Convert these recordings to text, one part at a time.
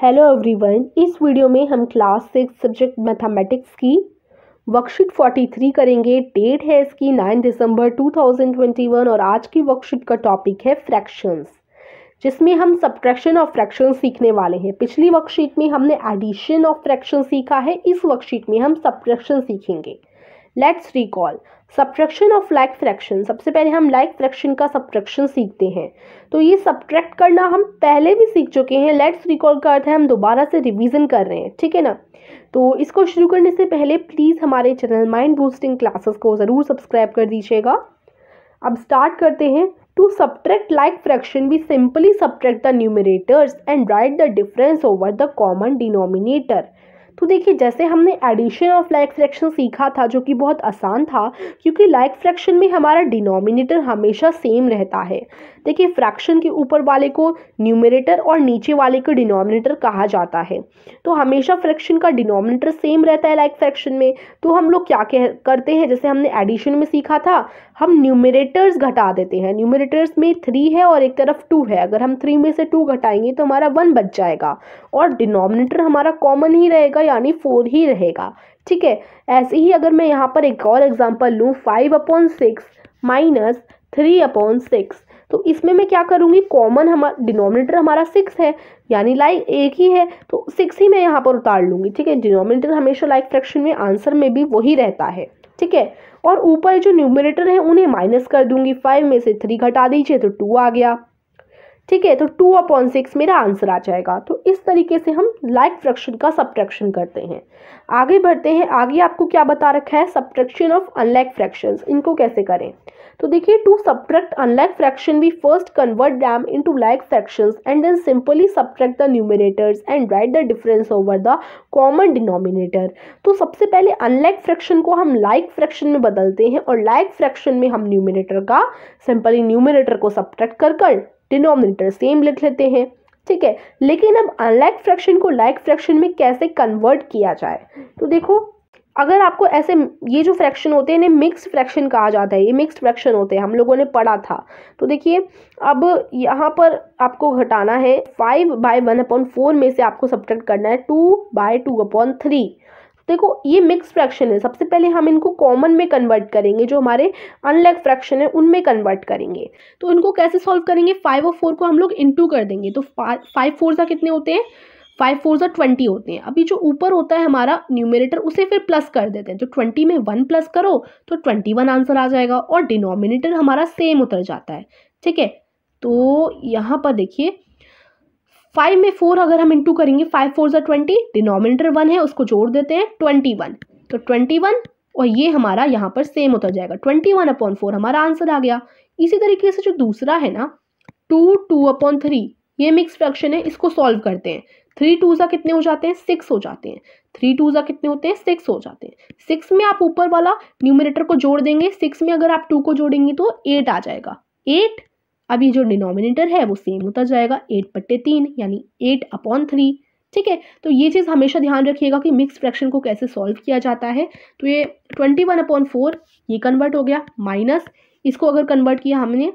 Hello everyone, इस video में हम क्लास 6 सब्जेक्ट मैथमेटिक्स की वर्कशीट 43 करेंगे। डेट है इसकी 9 दिसंबर 2021 और आज की वर्कशीट का टॉपिक है फ्रैक्शंस, जिसमें हम सब्ट्रैक्शन ऑफ फ्रैक्शंस सीखने वाले हैं। पिछली वर्कशीट में हमने एडिशन ऑफ फ्रैक्शन सीखा है, इस वर्कशीट में हम सब्ट्रैक्शन सीखेंगे। Let's recall subtraction of like fraction. सबसे पहले हम लाइक फ्रैक्शन का सब्ट्रैक्शन सीखते हैं। तो ये सब्ट्रैक्ट करना हम पहले भी सीख चुके हैं। लेट्स रिकॉल का अर्थ है हम दोबारा से रिवीजन कर रहे हैं, ठीक है ना। तो इसको शुरू करने से पहले प्लीज़ हमारे चैनल माइंड बूस्टिंग क्लासेस को ज़रूर सब्सक्राइब कर दीजिएगा। अब स्टार्ट करते हैं। To subtract like fraction we simply subtract the numerators and write the difference over the common denominator. तो देखिए, जैसे हमने एडिशन ऑफ लाइक फ्रैक्शन सीखा था, जो कि बहुत आसान था, क्योंकि लाइक फ्रैक्शन में हमारा डिनोमिनेटर हमेशा सेम रहता है। देखिए, फ्रैक्शन के ऊपर वाले को न्यूमरेटर और नीचे वाले को डिनोमिनेटर कहा जाता है। तो हमेशा फ्रैक्शन का डिनोमिनेटर सेम रहता है लाइक फ्रैक्शन में। तो हम लोग क्या करते हैं, जैसे हमने एडिशन में सीखा था, हम न्यूमरेटर्स घटा देते हैं। न्यूमरेटर्स में 3 है और एक तरफ 2 है। अगर हम 3 में से 2 घटाएंगे तो हमारा 1 बच जाएगा और डिनोमिनेटर हमारा कॉमन ही रहेगा, यानी 4 ही रहेगा। ठीक है, ऐसे ही अगर मैं यहाँ पर एक और एग्जांपल लूँ, 5/6 माइनस 3/6, तो इसमें मैं क्या करूँगी, कॉमन हमारा डिनोमिनेटर हमारा 6 है, यानी लाइक एक ही है, तो 6 ही मैं यहाँ पर उतार लूँगी। ठीक है, डिनोमिनेटर हमेशा लाइक फ्रैक्शन में आंसर में भी वही रहता है। ठीक है, और ऊपर जो न्यूमरेटर है उन्हें माइनस कर दूंगी। 5 में से 3 घटा दीजिए तो 2 आ गया। ठीक है, तो 2/6 मेरा आंसर आ जाएगा। तो इस तरीके से हम लाइक फ्रैक्शन का सब्ट्रैक्शन करते हैं। आगे बढ़ते हैं। आगे आपको क्या बता रखा है, सब्ट्रैक्शन ऑफ अनलाइक फ्रैक्शंस, इनको कैसे करें। तो देखिए, to subtract unlike fraction we first convert them into like fractions and then simply subtract the numerators and write the difference over the common denominator. तो सबसे पहले अनलाइक फ्रैक्शन को हम लाइक फ्रैक्शन में बदलते हैं और लाइक फ्रैक्शन में हम न्यूमरेटर का सिंपली न्यूमरेटर को सब्ट्रैक्ट कर डिनोमिनेटर सेम लिख लेते हैं। ठीक है, लेकिन अब अनलाइक फ्रैक्शन को लाइक फ्रैक्शन में कैसे कन्वर्ट किया जाए। तो देखो, अगर आपको ऐसे ये जो फ्रैक्शन होते हैं इन्हें मिक्स्ड फ्रैक्शन कहा जाता है। ये मिक्स्ड फ्रैक्शन होते हैं, हम लोगों ने पढ़ा था। तो देखिए, अब यहाँ पर आपको घटाना है 5/1/4 में से आपको सब्ट्रैक्ट करना है 2/2/3। देखो, ये मिक्स फ्रैक्शन है। सबसे पहले हम इनको कॉमन में कन्वर्ट करेंगे, जो हमारे अनलाइक फ्रैक्शन है उनमें कन्वर्ट करेंगे। तो इनको कैसे सॉल्व करेंगे, 5 और 4 को हम लोग इंटू कर देंगे। तो 5 4 सा कितने होते हैं, 5 4 सा 20 होते हैं। अभी जो ऊपर होता है हमारा न्यूमरेटर, उसे फिर प्लस कर देते हैं। तो 20 में 1 प्लस करो तो 21 आंसर आ जाएगा और डिनोमिनेटर हमारा सेम उतर जाता है। ठीक है, तो यहाँ पर देखिए, 5 में 4 अगर हम इंटू करेंगे, 5 4 20, डिनोमिनेटर 1 है उसको जोड़ देते हैं 21, तो 21 और ये हमारा यहाँ पर सेम उतर जाएगा। 21/4 हमारा आंसर आ गया। इसी तरीके से जो दूसरा है ना, 2/3, ये मिक्स फ्रैक्शन है, इसको सॉल्व करते हैं। 3 2 सा कितने हो जाते हैं, 6 हो जाते हैं। 3 2 सा कितने होते हैं, 6 हो जाते हैं। 6 में आप ऊपर वाला न्यूमरेटर को जोड़ देंगे, 6 में अगर आप 2 को जोड़ेंगे तो 8 आ जाएगा। 8, अभी जो डिनोमिनेटर है वो सेम उतर जाएगा, 8/3 यानी 8/3। ठीक है, तो ये चीज़ हमेशा ध्यान रखिएगा कि मिक्स फ्रैक्शन को कैसे सॉल्व किया जाता है। तो ये 21/4 ये कन्वर्ट हो गया, माइनस इसको अगर कन्वर्ट किया हमने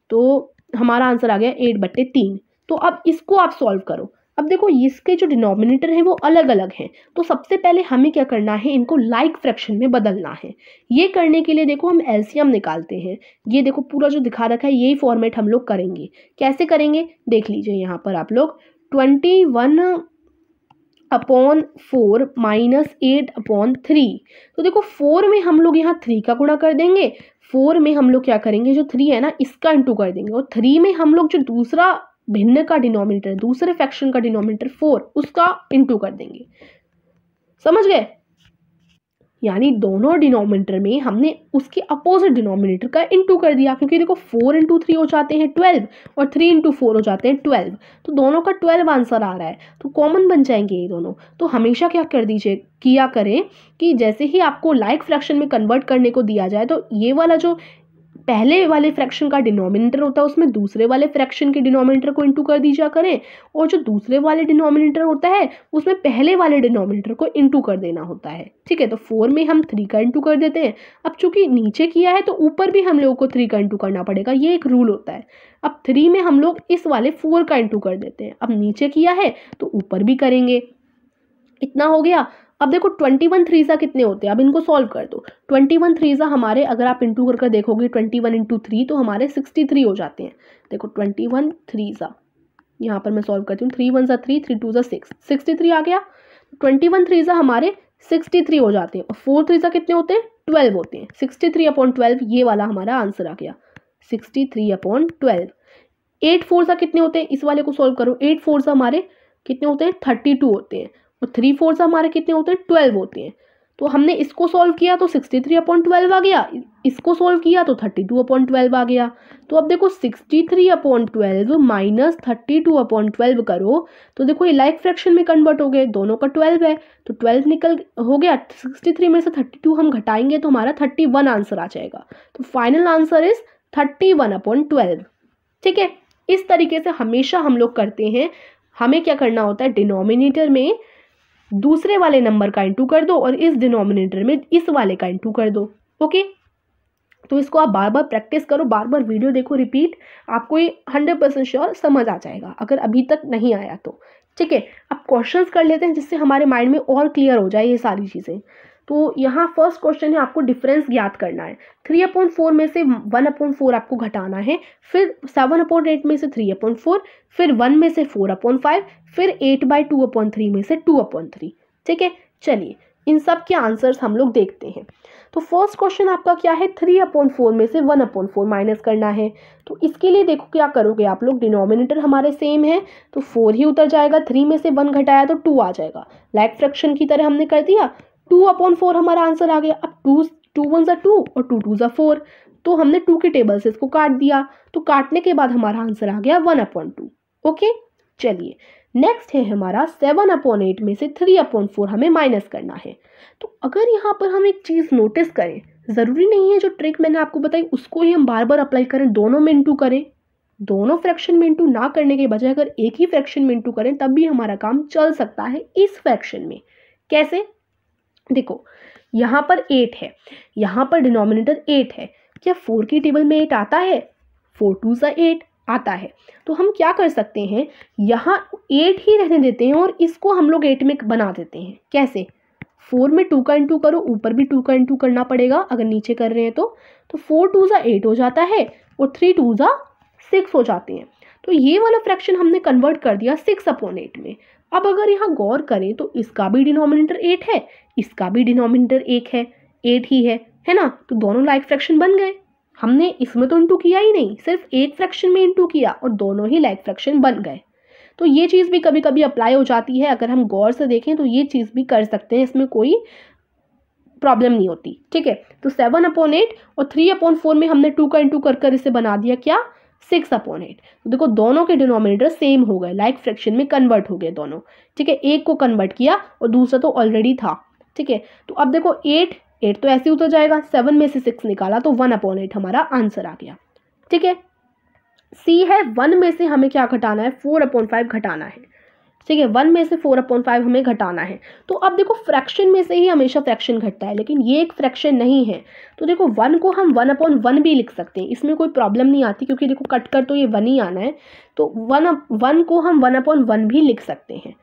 तो हमारा आंसर आ गया 8/3। तो अब इसको आप सॉल्व करो। अब देखो, इसके जो डिनोमिनेटर हैं वो अलग अलग हैं। तो सबसे पहले हमें क्या करना है, इनको लाइक फ्रैक्शन में बदलना है। ये करने के लिए देखो, हम एलसीएम निकालते हैं। ये देखो, पूरा जो दिखा रखा है यही फॉर्मेट हम लोग करेंगे। कैसे करेंगे देख लीजिए। यहाँ पर आप लोग 21/4 माइनस 8/3। तो देखो, 4 में हम लोग यहाँ 3 का गुणा कर देंगे। 4 में हम लोग क्या करेंगे, जो 3 है ना इसका इंटू कर देंगे, और 3 में हम लोग जो दूसरा भिन्न का डिनोमिनेटर, दूसरे फ्रैक्शन का डिनोमिनेटर 4, उसका इंटू कर देंगे। समझ गए, यानी दोनों डिनोमिनेटर में हमने उसके अपोजिट डिनोमिनेटर का इंटू कर दिया। क्योंकि देखो, 4 × 3 हो जाते हैं 12 और 3 × 4 हो जाते हैं 12। तो दोनों का 12 आंसर आ रहा है, तो कॉमन बन जाएंगे ये दोनों। तो हमेशा क्या कर दीजिए, किया करें कि जैसे ही आपको लाइक फ्रैक्शन में कन्वर्ट करने को दिया जाए, तो ये वाला जो पहले वाले फ्रैक्शन का डिनोमिनेटर होता है उसमें दूसरे वाले फ्रैक्शन के डिनोमिनेटर को इंटू कर दीजिए करें, और जो दूसरे वाले डिनोमिनेटर होता है उसमें पहले वाले डिनोमिनेटर को इंटू कर देना होता है। ठीक है, तो 4 में हम 3 का इंटू कर देते हैं। अब चूंकि नीचे किया है तो ऊपर भी हम लोगों को 3 का इंटू करना पड़ेगा, ये एक रूल होता है। अब 3 में हम लोग इस वाले 4 का इंटू कर देते हैं। अब नीचे किया है तो ऊपर भी करेंगे। इतना हो गया। अब देखो 21 3 कितने होते हैं, अब इनको सॉल्व कर दो। 21 3 हमारे, अगर आप इंटू कर देखोगे 21 इंटू 3 तो हमारे 63 हो जाते हैं। देखो 21 3 यहाँ पर मैं सॉल्व करती हूँ। 3 1 3, 3 2 6, 63 आ गया। 21 3 हमारे 63 हो जाते हैं, और 4 3 कितने होते हैं, 12 होते हैं। 63/12 ये वाला हमारा आंसर आ गया, 63/12। 8 4 कितने होते हैं, इस वाले को सॉल्व करो। 8 4 हमारे कितने होते हैं, 32 होते हैं, और 3 4 हमारे कितने होते हैं, 12 होते हैं। तो हमने इसको सॉल्व किया तो 63/12 आ गया, इसको सॉल्व किया तो 32/12 आ गया। तो अब देखो 63/12 माइनस 32/12 करो तो देखो ये लाइक फ्रैक्शन में कन्वर्ट हो गए, दोनों का 12 है तो 12 निकल हो गया। 63 में से 32 हम घटाएंगे तो हमारा 31 आंसर आ जाएगा। तो फाइनल आंसर इज 31/12। ठीक है, इस तरीके से हमेशा हम लोग करते हैं। हमें क्या करना होता है, डिनोमिनेटर में दूसरे वाले नंबर का इंटू कर दो और इस डिनोमिनेटर में इस वाले का इंटू कर दो। ओके, तो इसको आप बार बार प्रैक्टिस करो, बार बार वीडियो देखो रिपीट, आपको ये 100% श्योर समझ आ जाएगा अगर अभी तक नहीं आया तो। ठीक है, अब क्वेश्चंस कर लेते हैं जिससे हमारे माइंड में और क्लियर हो जाए ये सारी चीज़ें। तो यहाँ फर्स्ट क्वेश्चन है, आपको डिफरेंस ज्ञात करना है। 3/4 में से 1/4 आपको घटाना है, फिर 7/8 में से 3/4, फिर 1 में से 4/5, फिर 8/2/3 में से 2/3। ठीक है, चलिए इन सब के आंसर्स हम लोग देखते हैं। तो फर्स्ट क्वेश्चन आपका क्या है, 3/4 में से 1/4 माइनस करना है। तो इसके लिए देखो क्या करोगे आप लोग, डिनोमिनेटर हमारे सेम है तो 4 ही उतर जाएगा, 3 में से 1 घटाया तो 2 आ जाएगा। लाइक फ्रैक्शन की तरह हमने कर दिया, 2/4 हमारा आंसर आ गया। अब 2 1 2 और 2 2 4, तो हमने 2 के टेबल से इसको काट दिया, तो काटने के बाद हमारा आंसर आ गया 1/2। ओके, चलिए नेक्स्ट है हमारा 7/8 में से 3/4 हमें माइनस करना है। तो अगर यहाँ पर हम एक चीज़ नोटिस करें, ज़रूरी नहीं है जो ट्रिक मैंने आपको बताई उसको ही हम बार बार अप्लाई करें, दोनों में इंटू करें। दोनों फ्रैक्शन में इंटू ना करने के बजाय अगर एक ही फ्रैक्शन में इंटू करें तब भी हमारा काम चल सकता है इस फ्रैक्शन में। कैसे, देखो यहाँ पर 8 है, यहाँ पर डिनोमिनेटर 8 है, क्या 4 की टेबल में 8 आता है, 4 2 8 आता है। तो हम क्या कर सकते हैं, यहाँ 8 ही रहने देते हैं और इसको हम लोग 8 में बना देते हैं। कैसे, 4 में 2 का इंटू करो, ऊपर भी 2 का इंटू करना पड़ेगा अगर नीचे कर रहे हैं तो 4 2 8 हो जाता है और 3 2 6 हो जाते हैं। तो ये वाला फ्रैक्शन हमने कन्वर्ट कर दिया 6/8 में। अब अगर यहाँ गौर करें तो इसका भी डिनोमिनेटर 8 है, इसका भी डिनोमिनेटर 1 है, 8 ही है ना, तो दोनों लाइक फ्रैक्शन बन गए। हमने इसमें तो इंटू किया ही नहीं, सिर्फ एक फ्रैक्शन में इंटू किया और दोनों ही लाइक फ्रैक्शन बन गए। तो ये चीज़ भी कभी कभी अप्लाई हो जाती है, अगर हम गौर से देखें तो ये चीज़ भी कर सकते हैं, इसमें कोई प्रॉब्लम नहीं होती। ठीक है, तो 7/8 और 3/4 में हमने 2 का इंटू कर इसे बना दिया क्या, 6/8। तो देखो दोनों के डिनोमिनेटर सेम हो गए, लाइक फ्रैक्शन में कन्वर्ट हो गए दोनों। ठीक है, एक को कन्वर्ट किया और दूसरा तो ऑलरेडी था। ठीक है, तो अब देखो 8 तो ऐसे उतर जाएगा, 7 में से 6 निकाला तो 1/8 हमारा आंसर आ गया। ठीक है, सी है 1 में से हमें क्या घटाना है, 4/5 घटाना है। ठीक है, 1 में से 4/5 हमें घटाना है। तो अब देखो फ्रैक्शन में से ही हमेशा फ्रैक्शन घटता है, लेकिन ये एक फ्रैक्शन नहीं है। तो देखो 1 को हम 1/1 भी लिख सकते हैं, इसमें कोई प्रॉब्लम नहीं आती क्योंकि देखो कट कर तो ये 1 ही आना है। तो 1 को हम 1/1 भी लिख सकते हैं।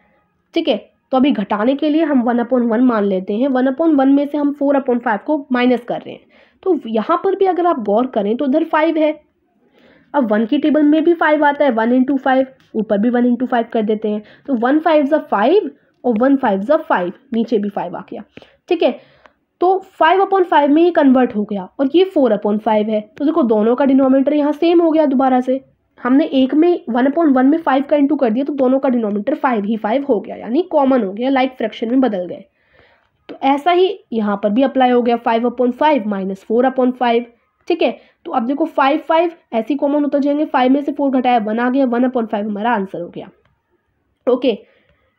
ठीक है, तो अभी घटाने के लिए हम 1/1 मान लेते हैं। 1/1 में से हम 4/5 को माइनस कर रहे हैं, तो यहाँ पर भी अगर आप गौर करें तो उधर 5 है। अब 1 की टेबल में भी 5 आता है, 1 × 5, ऊपर भी 1 × 5 कर देते हैं, तो 1 5 5 और 1 5 5, नीचे भी 5 आ गया। ठीक है, तो 5/5 में ही कन्वर्ट हो गया और ये 4/5 है। तो देखो दोनों का डिनोमिनेटर यहाँ सेम हो गया, दोबारा से हमने एक में 1/1 में 5 का इंटू कर दिया तो दोनों का डिनोमिनेटर 5 ही 5 हो गया, यानी कॉमन हो गया, लाइक फ्रैक्शन में बदल गए। तो ऐसा ही यहाँ पर भी अप्लाई हो गया, 5/5 माइनस 4/5। ठीक है, तो अब देखो 5 5 ऐसी कॉमन उतर जाएंगे, 5 में से 4 घटाया 1 आ गया, 1/5 हमारा आंसर हो गया। ओके,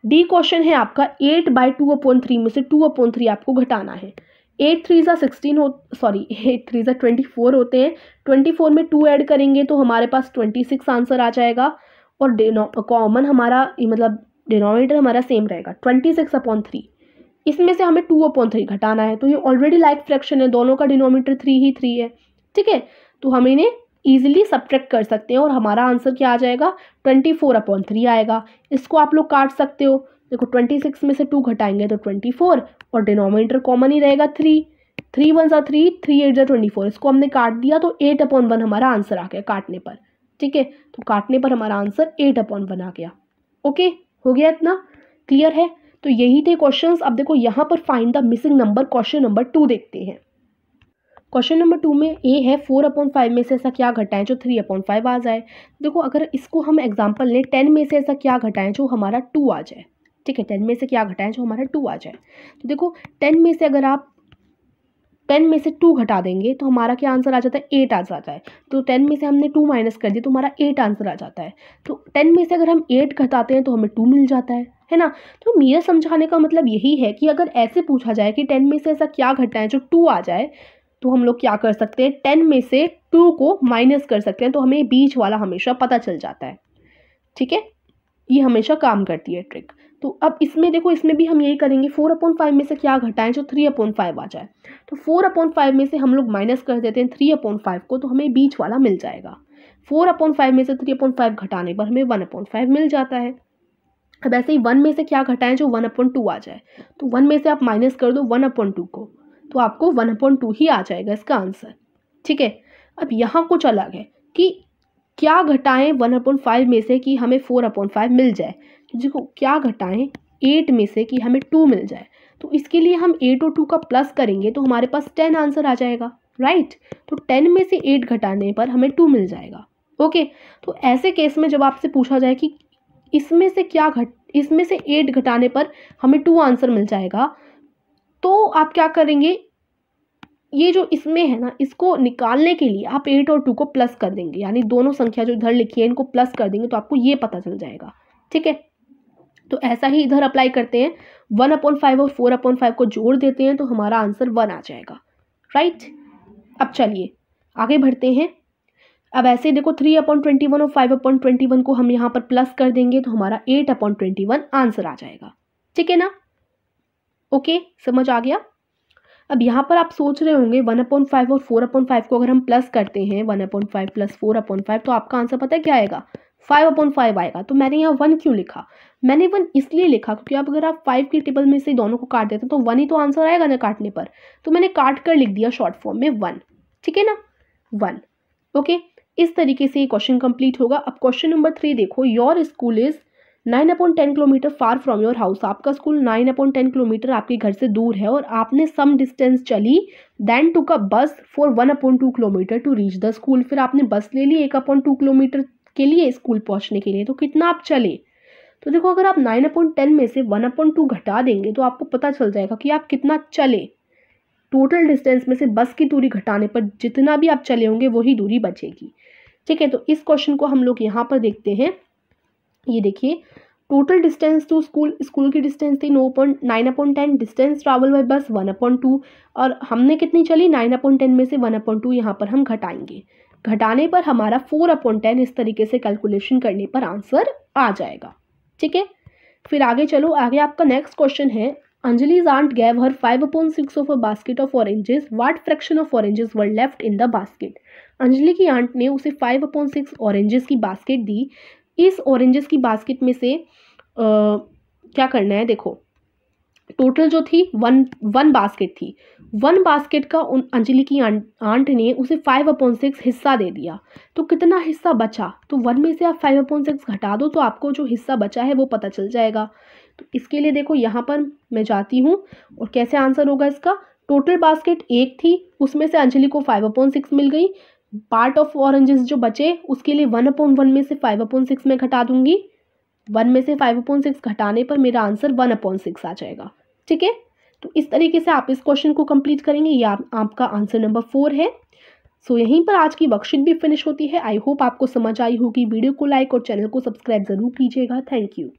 डी क्वेश्चन है आपका 8/2/3 में से 2/3 आपको घटाना है। 8 3 ज़ा 16 हो, सॉरी 8 3 ज़ा 24 होते हैं। 24 में 2 ऐड करेंगे तो हमारे पास 26 आंसर आ जाएगा। और कॉमन हमारा मतलब डिनोमिनेटर हमारा सेम रहेगा 26/3। इसमें से हमें 2/3 घटाना है, तो ये ऑलरेडी लाइक फ्रैक्शन है, दोनों का डिनोमिनेटर 3 ही 3 है। ठीक है, तो हम इन्हें ईजिली सब्ट्रैक्ट कर सकते हैं और हमारा आंसर क्या आ जाएगा, 24/3 आएगा। इसको आप लोग काट सकते हो। देखो 26 में से 2 घटाएंगे तो 24 और डिनोमिनेटर कॉमन ही रहेगा 3। 3 1 ज़ा 3, 3 8 ज़ा 24। इसको हमने काट दिया तो 8/1 हमारा आंसर आ गया काटने पर। ठीक है, तो काटने पर हमारा आंसर 8/1 आ गया। ओके, हो गया इतना क्लियर है। तो यही थे क्वेश्चंस। अब देखो यहाँ पर find the missing number, question number 2 देखते हैं। क्वेश्चन नंबर 2 में ए है 4/5 में से ऐसा क्या घटाएं जो 3/5 आ जाए। देखो अगर इसको हम एग्जांपल लें 10 में से ऐसा क्या घटाएं जो हमारा 2 आ जाए। ठीक है, 10 में से क्या घटाएं जो हमारा 2 आ जाए। तो देखो 10 में से अगर आप 10 में से 2 घटा देंगे तो हमारा क्या आंसर आ जाता है, 8 आ जाता है। तो 10 में से हमने 2 माइनस कर दिया तो हमारा 8 आंसर आ जाता है। तो 10 में से अगर हम 8 घटाते हैं तो हमें 2 मिल जाता है ना। तो मेरा समझाने का मतलब यही है कि अगर ऐसे पूछा जाए कि 10 में से ऐसा क्या घटाएं जो 2 आ जाए, तो हम लोग क्या कर सकते हैं, 10 में से 2 को माइनस कर सकते हैं, तो हमें बीच वाला हमेशा पता चल जाता है। ठीक है, ये हमेशा काम करती है ट्रिक। तो अब इसमें देखो, इसमें भी हम यही करेंगे, 4/5 में से क्या घटाएं जो 3/5 आ जाए। तो 4/5 में से हम लोग माइनस कर देते हैं 3/5 को, तो हमें बीच वाला मिल जाएगा। 4/5 में से 3/5 घटाने पर हमें 1/5 मिल जाता है। अब ऐसे ही 1 में से क्या घटाएं जो 1/2 आ जाए। तो 1 में से आप माइनस कर दो 1/2 को, तो आपको 1/2 ही आ जाएगा इसका आंसर। ठीक है, अब यहाँ कुछ अलग है कि क्या घटाएं 1/5 में से कि हमें 4/5 मिल जाए। देखो क्या घटाएं 8 में से कि हमें 2 मिल जाए। तो इसके लिए हम 8 और 2 का प्लस करेंगे तो हमारे पास 10 आंसर आ जाएगा, राइट। तो 10 में से 8 घटाने पर हमें 2 मिल जाएगा। ओके, तो ऐसे केस में जब आपसे पूछा जाए कि इसमें से 8 घटाने पर हमें 2 आंसर मिल जाएगा, तो आप क्या करेंगे, ये जो इसमें है ना, इसको निकालने के लिए आप 8 और 2 को प्लस कर देंगे, यानी दोनों संख्या जो इधर लिखी है इनको प्लस कर देंगे तो आपको ये पता चल जाएगा। ठीक है, तो ऐसा ही इधर अप्लाई करते हैं, 1/5 और 4/5 को जोड़ देते हैं तो हमारा आंसर 1 आ जाएगा, राइट। अब चलिए आगे बढ़ते हैं। अब ऐसे देखो 3/21 और 5/21 को हम यहाँ पर प्लस कर देंगे तो हमारा 8/21 आंसर आ जाएगा। ठीक है ना, ओके, समझ आ गया। अब यहाँ पर आप सोच रहे होंगे 1/5 और 4/5 को अगर हम प्लस करते हैं 1/5 प्लस 4/5 तो आपका आंसर पता है क्या आएगा, 5/5 आएगा। तो मैंने यहाँ 1 क्यों लिखा, मैंने 1 इसलिए लिखा क्योंकि अब अगर आप 5 की टेबल में से दोनों को काट देते हैं तो 1 ही तो आंसर आएगा ना काटने पर, तो मैंने काट कर लिख दिया शॉर्ट फॉर्म में 1। ठीक है ना, 1। ओके, इस तरीके से ये क्वेश्चन कंप्लीट होगा। अब क्वेश्चन नंबर 3 देखो, your school is 9/10 kilometre far from your house. आपका स्कूल 9/10 किलोमीटर आपके घर से दूर है और आपने सम डिस्टेंस चली, then took a bus for 1/2 kilometre to reach the school. फिर आपने बस ले ली 1/2 किलोमीटर के लिए स्कूल पहुंचने के लिए, तो कितना आप चले। तो देखो अगर आप 9/10 में से 1/2 घटा देंगे तो आपको पता चल जाएगा कि आप कितना चले। टोटल डिस्टेंस में से बस की दूरी घटाने पर जितना भी आप चले होंगे वही दूरी बचेगी। ठीक है, तो इस क्वेश्चन को हम लोग यहाँ पर देखते हैं। ये देखिए, टोटल डिस्टेंस टू स्कूल की डिस्टेंस थी 9/10, डिस्टेंस ट्रैवल बाय बस 1/2, और हमने कितनी चली 9/10 में से 1/2 यहाँ पर हम घटाएंगे। घटाने पर हमारा 4/10 इस तरीके से कैलकुलेशन करने पर आंसर आ जाएगा। ठीक है, फिर आगे चलो, आगे आपका नेक्स्ट क्वेश्चन है, Anjali's aunt gave her 5/6 of a basket of oranges. What fraction of oranges were left in the basket? Anjali की आंट ने उसे 5/6 ऑरेंजेस की बास्केट दी। इस ऑरेंजेस की बास्केट में से क्या करना है, देखो टोटल जो थी वन बास्केट थी, 1 बास्केट का अंजलि की आंट ने उसे 5/6 हिस्सा दे दिया। तो कितना हिस्सा बचा, तो 1 में से आप 5/6 घटा दो तो आपको जो हिस्सा बचा है वो पता चल जाएगा। तो इसके लिए देखो यहाँ पर मैं जाती हूँ और कैसे आंसर होगा इसका, टोटल बास्केट 1 थी, उसमें से अंजलि को 5/6 मिल गई। पार्ट ऑफ ऑरेंजेस जो बचे उसके लिए 1/1 में से 5/6 में घटा दूंगी। 1 में से 5/6 घटाने पर मेरा आंसर 1/6 आ जाएगा। ठीक है, तो इस तरीके से आप इस क्वेश्चन को कंप्लीट करेंगे। ये आपका आंसर नंबर 4 है। सो यहीं पर आज की वर्कशीट भी फिनिश होती है। आई होप आपको समझ आई होगी। वीडियो को लाइक और चैनल को सब्सक्राइब जरूर कीजिएगा। Thank you.